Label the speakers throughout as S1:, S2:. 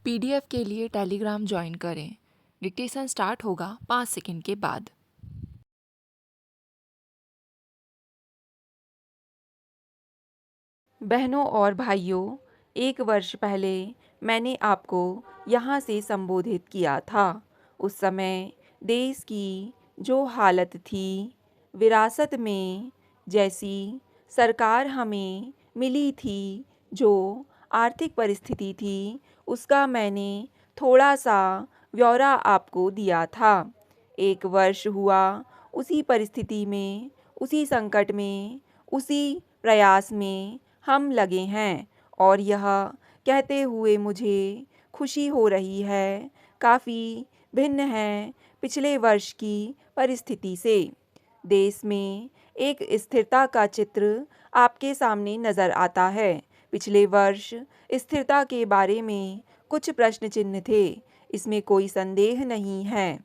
S1: PDF के लिए Telegram join करें। डिक्टेशन स्टार्ट होगा 5 सेकंड के बाद।
S2: बहनों और भाइयों, 1 वर्ष पहले मैंने आपको यहाँ से संबोधित किया था। उस समय देश की जो हालत थी, विरासत में जैसी सरकार हमें मिली थी, जो आर्थिक परिस्थिति थी, उसका मैंने थोड़ा-सा ब्यौरा आपको दिया था। 1 वर्ष हुआ, उसी परिस्थिति में, उसी संकट में, उसी प्रयास में हम लगे हैं और यह कहते हुए मुझे खुशी हो रही है, काफ़ी भिन्न है पिछले वर्ष की परिस्थिति से। देश में एक स्थिरता का चित्र आपके सामने नज़र आता है। पिछले वर्ष स्थिरता के बारे में कुछ प्रश्न चिन्ह थे, इसमें कोई संदेह नहीं है।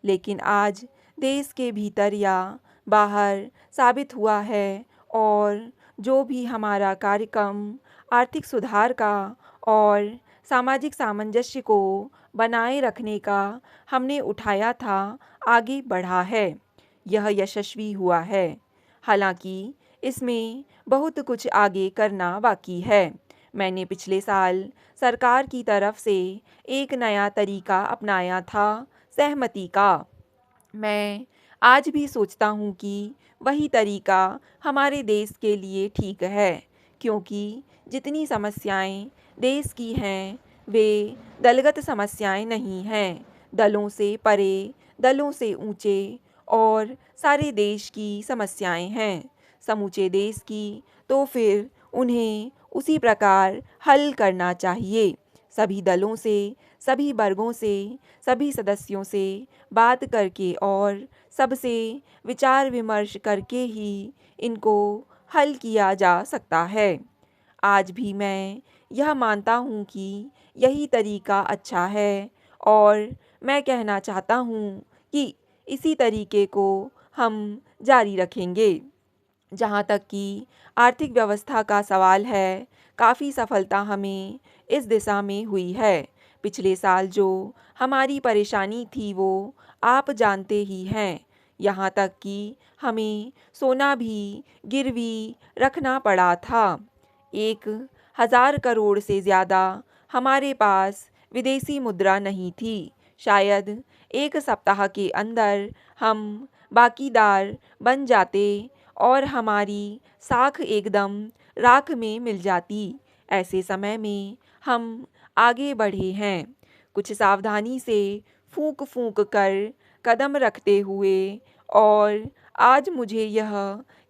S2: लेकिन आज देश के भीतर या बाहर साबित हुआ है और जो भी हमारा कार्यक्रम आर्थिक सुधार का और सामाजिक सामंजस्य को बनाए रखने का हमने उठाया था, आगे बढ़ा है। यह यशस्वी हुआ है। हालांकि इसमें बहुत कुछ आगे करना बाकी है। मैंने पिछले साल सरकार की तरफ से एक नया तरीका अपनाया था, सहमति का। मैं आज भी सोचता हूँ कि वही तरीका हमारे देश के लिए ठीक है, क्योंकि जितनी समस्याएं देश की हैं, वे दलगत समस्याएं नहीं हैं। दलों से परे, दलों से ऊंचे और सारे देश की समस्याएं हैं। समूचे देश की, तो फिर उन्हें उसी प्रकार हल करना चाहिए। सभी दलों से, सभी वर्गों से, सभी सदस्यों से बात करके और सबसे विचार विमर्श करके ही इनको हल किया जा सकता है। आज भी मैं यह मानता हूँ कि यही तरीका अच्छा है और मैं कहना चाहता हूँ कि इसी तरीके को हम जारी रखेंगे। जहाँ तक कि आर्थिक व्यवस्था का सवाल है, काफ़ी सफलता हमें इस दिशा में हुई है। पिछले साल जो हमारी परेशानी थी वो आप जानते ही हैं। यहाँ तक कि हमें सोना भी गिरवी रखना पड़ा था। 1,000 करोड़ से ज़्यादा हमारे पास विदेशी मुद्रा नहीं थी। शायद 1 सप्ताह के अंदर हम बाकीदार बन जाते और हमारी साख एकदम राख में मिल जाती। ऐसे समय में हम आगे बढ़े हैं, कुछ सावधानी से फूंक फूंक कर कदम रखते हुए, और आज मुझे यह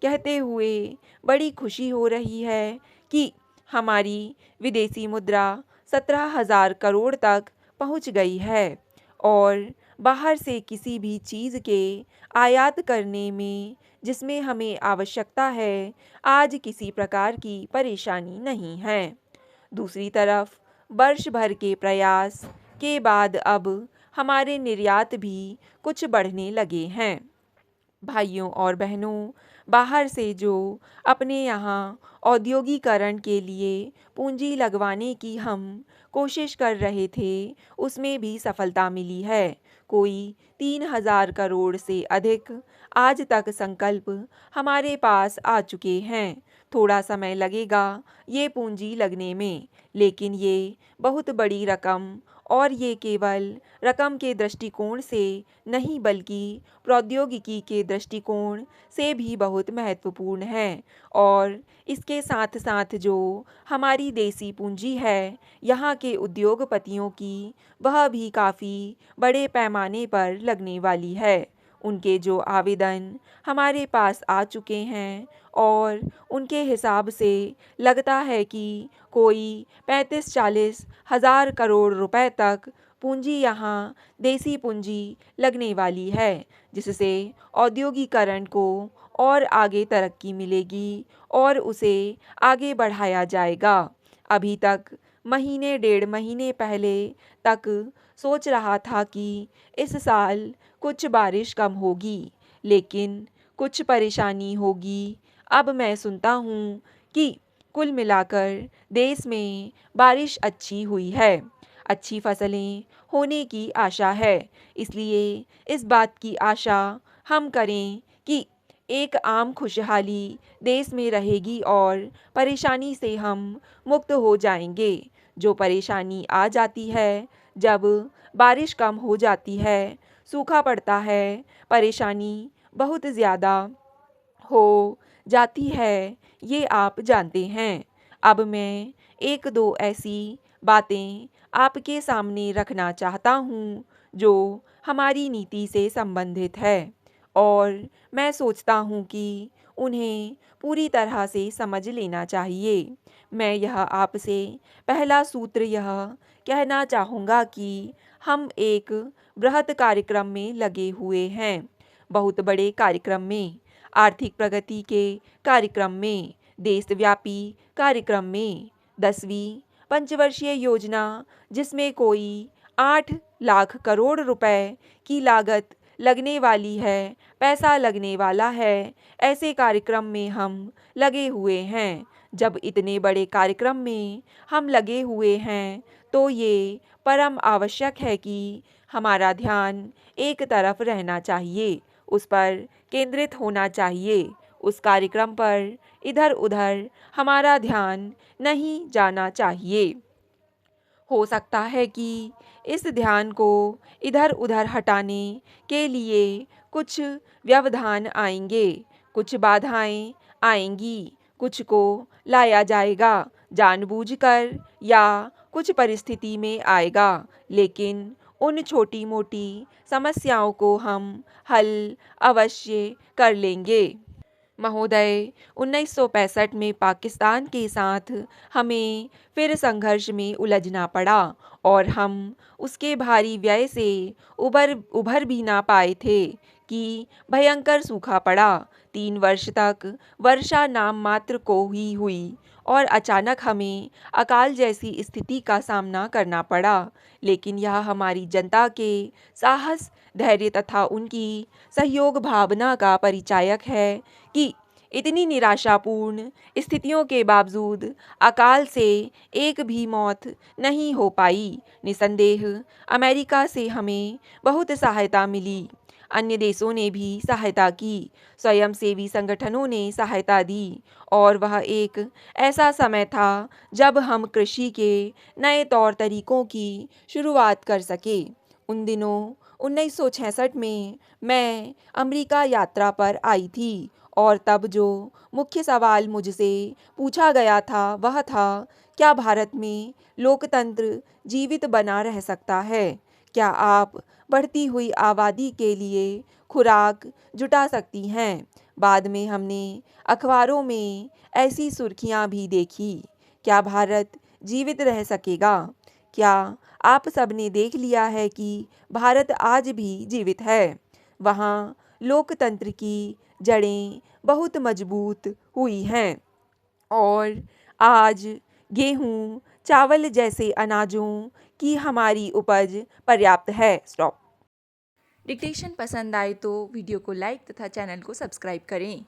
S2: कहते हुए बड़ी खुशी हो रही है कि हमारी विदेशी मुद्रा 17,000 करोड़ तक पहुंच गई है और बाहर से किसी भी चीज़ के आयात करने में जिसमें हमें आवश्यकता है, आज किसी प्रकार की परेशानी नहीं है। दूसरी तरफ वर्ष भर के प्रयास के बाद अब हमारे निर्यात भी कुछ बढ़ने लगे हैं। भाइयों और बहनों, बाहर से जो अपने यहाँ औद्योगिकरण के लिए पूंजी लगवाने की हम कोशिश कर रहे थे, उसमें भी सफलता मिली है। कोई 3,000 करोड़ से अधिक आज तक संकल्प हमारे पास आ चुके हैं। थोड़ा समय लगेगा ये पूंजी लगने में, लेकिन ये बहुत बड़ी रकम, और ये केवल रकम के दृष्टिकोण से नहीं बल्कि प्रौद्योगिकी के दृष्टिकोण से भी बहुत महत्वपूर्ण है। और इसके साथ साथ जो हमारी देसी पूंजी है यहाँ के उद्योगपतियों की, वह भी काफ़ी बड़े पैमाने पर लगने वाली है। उनके जो आवेदन हमारे पास आ चुके हैं और उनके हिसाब से लगता है कि कोई 35-40 हज़ार करोड़ रुपए तक पूंजी यहाँ देसी पूंजी लगने वाली है, जिससे औद्योगिकरण को और आगे तरक्की मिलेगी और उसे आगे बढ़ाया जाएगा। अभी तक महीने 1.5 महीने पहले तक सोच रहा था कि इस साल कुछ बारिश कम होगी, लेकिन कुछ परेशानी होगी। अब मैं सुनता हूँ कि कुल मिलाकर देश में बारिश अच्छी हुई है। अच्छी फसलें होने की आशा है। इसलिए इस बात की आशा हम करें कि एक आम खुशहाली देश में रहेगी और परेशानी से हम मुक्त हो जाएंगे। जो परेशानी आ जाती है जब बारिश कम हो जाती है, सूखा पड़ता है, परेशानी बहुत ज़्यादा हो जाती है, ये आप जानते हैं। अब मैं एक दो ऐसी बातें आपके सामने रखना चाहता हूँ जो हमारी नीति से संबंधित है और मैं सोचता हूँ कि उन्हें पूरी तरह से समझ लेना चाहिए। मैं यह आपसे पहला सूत्र यह कहना चाहूँगा कि हम एक बृहत कार्यक्रम में लगे हुए हैं, बहुत बड़े कार्यक्रम में, आर्थिक प्रगति के कार्यक्रम में, देशव्यापी कार्यक्रम में। 10वीं पंचवर्षीय योजना जिसमें कोई 8 लाख करोड़ रुपए की लागत लगने वाली है, पैसा लगने वाला है, ऐसे कार्यक्रम में हम लगे हुए हैं। जब इतने बड़े कार्यक्रम में हम लगे हुए हैं तो ये परम आवश्यक है कि हमारा ध्यान एक तरफ रहना चाहिए, उस पर केंद्रित होना चाहिए। उस कार्यक्रम पर इधर-उधर हमारा ध्यान नहीं जाना चाहिए। हो सकता है कि इस ध्यान को इधर-उधर हटाने के लिए कुछ व्यवधान आएंगे, कुछ बाधाएं आएंगी, कुछ को लाया जाएगा जानबूझकर या कुछ परिस्थिति में आएगा, लेकिन उन छोटी-मोटी समस्याओं को हम हल अवश्य कर लेंगे। महोदय, 1965 में पाकिस्तान के साथ हमें फिर संघर्ष में उलझना पड़ा और हम उसके भारी व्यय से उभर भी ना पाए थे कि भयंकर सूखा पड़ा। 3 वर्ष तक वर्षा नाम मात्र को ही हुई और अचानक हमें अकाल जैसी स्थिति का सामना करना पड़ा। लेकिन यह हमारी जनता के साहस, धैर्य तथा उनकी सहयोग भावना का परिचायक है कि इतनी निराशापूर्ण स्थितियों के बावजूद अकाल से एक भी मौत नहीं हो पाई। निसंदेह अमेरिका से हमें बहुत सहायता मिली, अन्य देशों ने भी सहायता की, स्वयंसेवी संगठनों ने सहायता दी और वह एक ऐसा समय था जब हम कृषि के नए तौर तरीकों की शुरुआत कर सके। उन दिनों 1966 में मैं अमेरिका यात्रा पर आई थी और तब जो मुख्य सवाल मुझसे पूछा गया था वह था, क्या भारत में लोकतंत्र जीवित बना रह सकता है? क्या आप बढ़ती हुई आबादी के लिए खुराक जुटा सकती हैं? बाद में हमने अखबारों में ऐसी सुर्खियां भी देखी, क्या भारत जीवित रह सकेगा? क्या आप सबने देख लिया है कि भारत आज भी जीवित है? वहाँ लोकतंत्र की जड़ें बहुत मजबूत हुई हैं और आज गेहूँ, चावल जैसे अनाजों की हमारी उपज पर्याप्त है। स्टॉप।
S1: डिक्टेशन पसंद आए तो वीडियो को लाइक तथा चैनल को सब्सक्राइब करें।